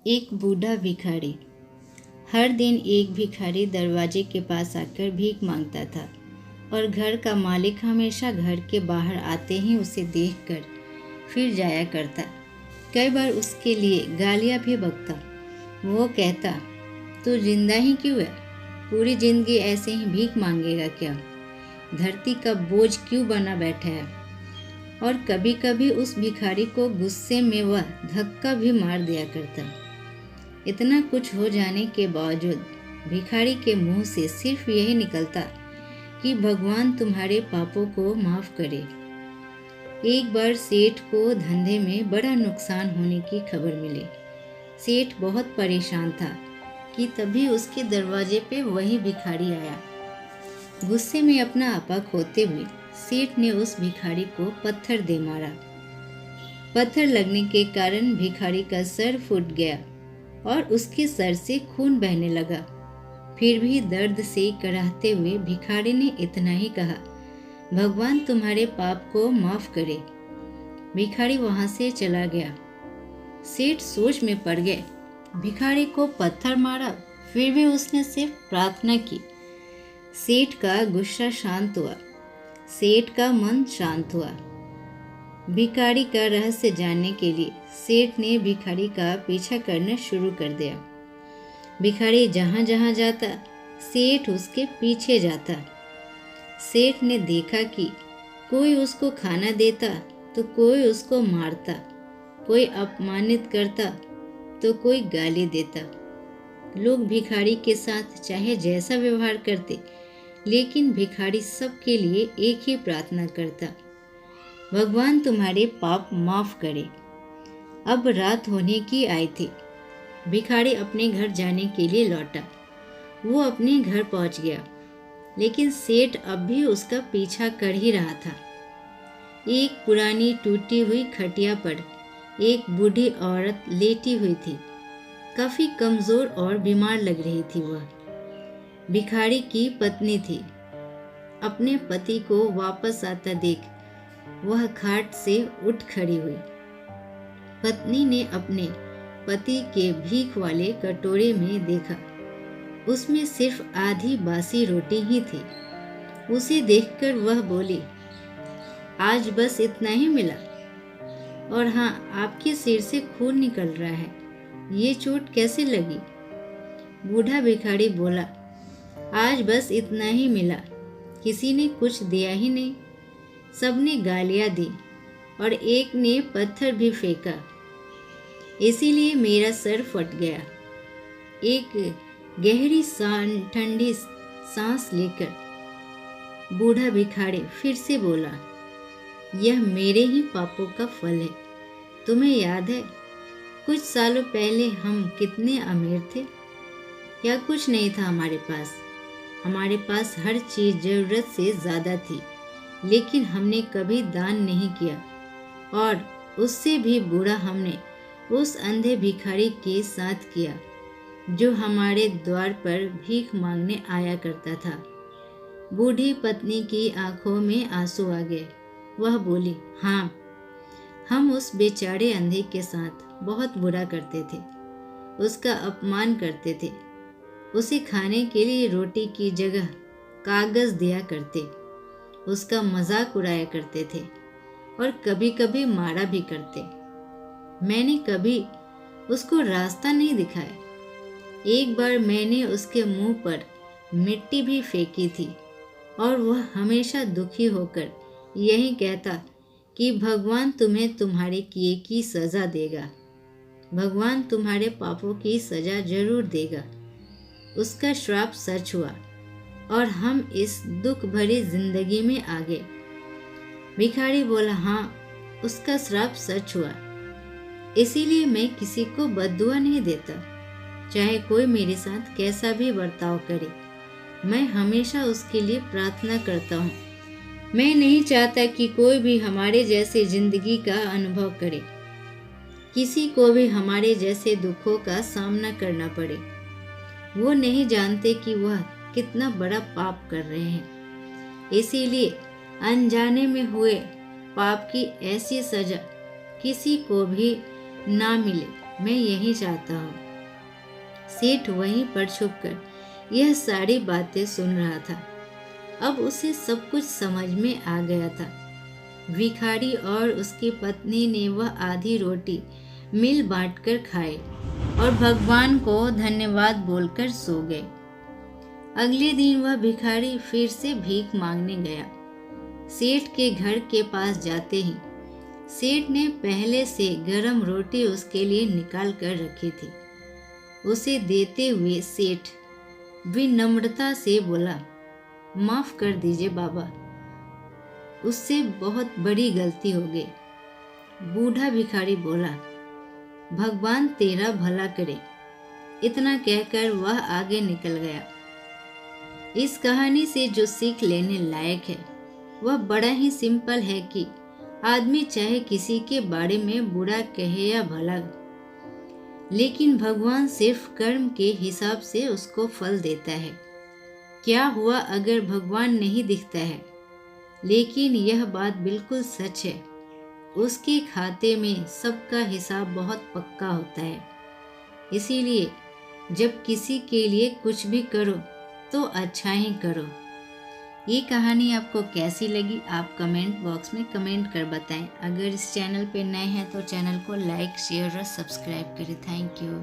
एक बूढ़ा भिखारी। हर दिन एक भिखारी दरवाजे के पास आकर भीख मांगता था और घर का मालिक हमेशा घर के बाहर आते ही उसे देखकर फिर जाया करता। कई बार उसके लिए गालियाँ भी बकता। वो कहता, तू जिंदा ही क्यों है? पूरी जिंदगी ऐसे ही भीख मांगेगा क्या? धरती का बोझ क्यों बना बैठा है? और कभी कभी उस भिखारी को गुस्से में वह धक्का भी मार दिया करता। इतना कुछ हो जाने के बावजूद भिखारी के मुंह से सिर्फ यही निकलता कि भगवान तुम्हारे पापों को माफ करे। एक बार सेठ को धंधे में बड़ा नुकसान होने की खबर मिली। सेठ बहुत परेशान था कि तभी उसके दरवाजे पे वही भिखारी आया। गुस्से में अपना आपा खोते हुए सेठ ने उस भिखारी को पत्थर दे मारा। पत्थर लगने के कारण भिखारी का सर फूट गया और उसके सर से खून बहने लगा। फिर भी दर्द से कराहते हुए भिखारी ने इतना ही कहा, भगवान तुम्हारे पाप को माफ करे। भिखारी वहां से चला गया। सेठ सोच में पड़ गए। भिखारी को पत्थर मारा, फिर भी उसने सिर्फ प्रार्थना की। सेठ का गुस्सा शांत हुआ। सेठ का मन शांत हुआ। भिखारी का रहस्य जानने के लिए सेठ ने भिखारी का पीछा करना शुरू कर दिया। भिखारी जहाँ जहाँ जाता, सेठ उसके पीछे जाता। सेठ ने देखा कि कोई उसको खाना देता तो कोई उसको मारता, कोई अपमानित करता तो कोई गाली देता। लोग भिखारी के साथ चाहे जैसा व्यवहार करते, लेकिन भिखारी सबके लिए एक ही प्रार्थना करता, भगवान तुम्हारे पाप माफ करे। अब रात होने की आई थी। भिखारी अपने घर जाने के लिए लौटा। वो अपने घर पहुंच गया, लेकिन सेठ अब भी उसका पीछा कर ही रहा था। एक पुरानी टूटी हुई खटिया पर एक बूढ़ी औरत लेटी हुई थी। काफी कमजोर और बीमार लग रही थी वह। भिखारी की पत्नी थी। अपने पति को वापस आता देख वह खाट से उठ खड़ी हुई। पत्नी ने अपने पति के भीख वाले कटोरे में देखा, उसमें सिर्फ आधी बासी रोटी ही थी। उसे देखकर वह बोली, आज बस इतना ही मिला? और हाँ, आपके सिर से खून निकल रहा है, ये चोट कैसे लगी? बूढ़ा भिखारी बोला, आज बस इतना ही मिला, किसी ने कुछ दिया ही नहीं। सबने गालियां दी और एक ने पत्थर भी फेंका, इसीलिए मेरा सर फट गया। एक गहरी ठंडी सांस लेकर बूढ़ा भिखारी फिर से बोला, यह मेरे ही पापों का फल है। तुम्हें याद है कुछ सालों पहले हम कितने अमीर थे? या कुछ नहीं था हमारे पास हर चीज़ ज़रूरत से ज़्यादा थी, लेकिन हमने कभी दान नहीं किया। और उससे भी बुरा हमने उस अंधे भिखारी के साथ किया जो हमारे द्वार पर भीख मांगने आया करता था। बूढ़ी पत्नी की आंखों में आंसू आ गए। वह बोली, हाँ, हम उस बेचारे अंधे के साथ बहुत बुरा करते थे, उसका अपमान करते थे, उसे खाने के लिए रोटी की जगह कागज दिया करते, उसका मजाक उड़ाया करते थे और कभी कभी मारा भी करते। मैंने कभी उसको रास्ता नहीं दिखाया। एक बार मैंने उसके मुंह पर मिट्टी भी फेंकी थी और वह हमेशा दुखी होकर यही कहता कि भगवान तुम्हें तुम्हारे किए की सज़ा देगा, भगवान तुम्हारे पापों की सज़ा जरूर देगा। उसका श्राप सच हुआ और हम इस दुख भरी जिंदगी में आ गए। भिखारी बोला, हाँ, उसका श्राप सच हुआ, इसीलिए मैं किसी को बद्दुआ नहीं देता, चाहे कोई मेरे साथ कैसा भी बर्ताव करे। मैं हमेशा उसके लिए प्रार्थना करता हूँ। मैं नहीं चाहता कि कोई भी हमारे जैसे जिंदगी का अनुभव करे, किसी को भी हमारे जैसे दुखों का सामना करना पड़े। वो नहीं जानते कि वह कितना बड़ा पाप कर रहे हैं, इसीलिए अनजाने में हुए पाप की ऐसी सजा किसी को भी ना मिले। मैं यही चाहता हूँ। सेठ वहीं पर छुपकर यह सारी बातें सुन रहा था। अब उसे सब कुछ समझ में आ गया था। भिखारी और उसकी पत्नी ने वह आधी रोटी मिल बांटकर खाई और भगवान को धन्यवाद बोलकर सो गए। अगले दिन वह भिखारी फिर से भीख मांगने गया। सेठ के घर के पास जाते ही सेठ ने पहले से गरम रोटी उसके लिए निकाल कर रखी थी। उसे देते हुए सेठ विनम्रता से बोला, माफ कर दीजिए बाबा, उससे बहुत बड़ी गलती हो गई। बूढ़ा भिखारी बोला, भगवान तेरा भला करे। इतना कहकर वह आगे निकल गया। इस कहानी से जो सीख लेने लायक है वह बड़ा ही सिंपल है कि आदमी चाहे किसी के बारे में बुरा कहे या भला, लेकिन भगवान सिर्फ कर्म के हिसाब से उसको फल देता है। क्या हुआ अगर भगवान नहीं दिखता है, लेकिन यह बात बिल्कुल सच है, उसके खाते में सबका हिसाब बहुत पक्का होता है। इसीलिए जब किसी के लिए कुछ भी करो तो अच्छा ही करो। ये कहानी आपको कैसी लगी आप कमेंट बॉक्स में कमेंट कर बताएं। अगर इस चैनल पे नए हैं तो चैनल को लाइक, शेयर और सब्सक्राइब करें। Thank you.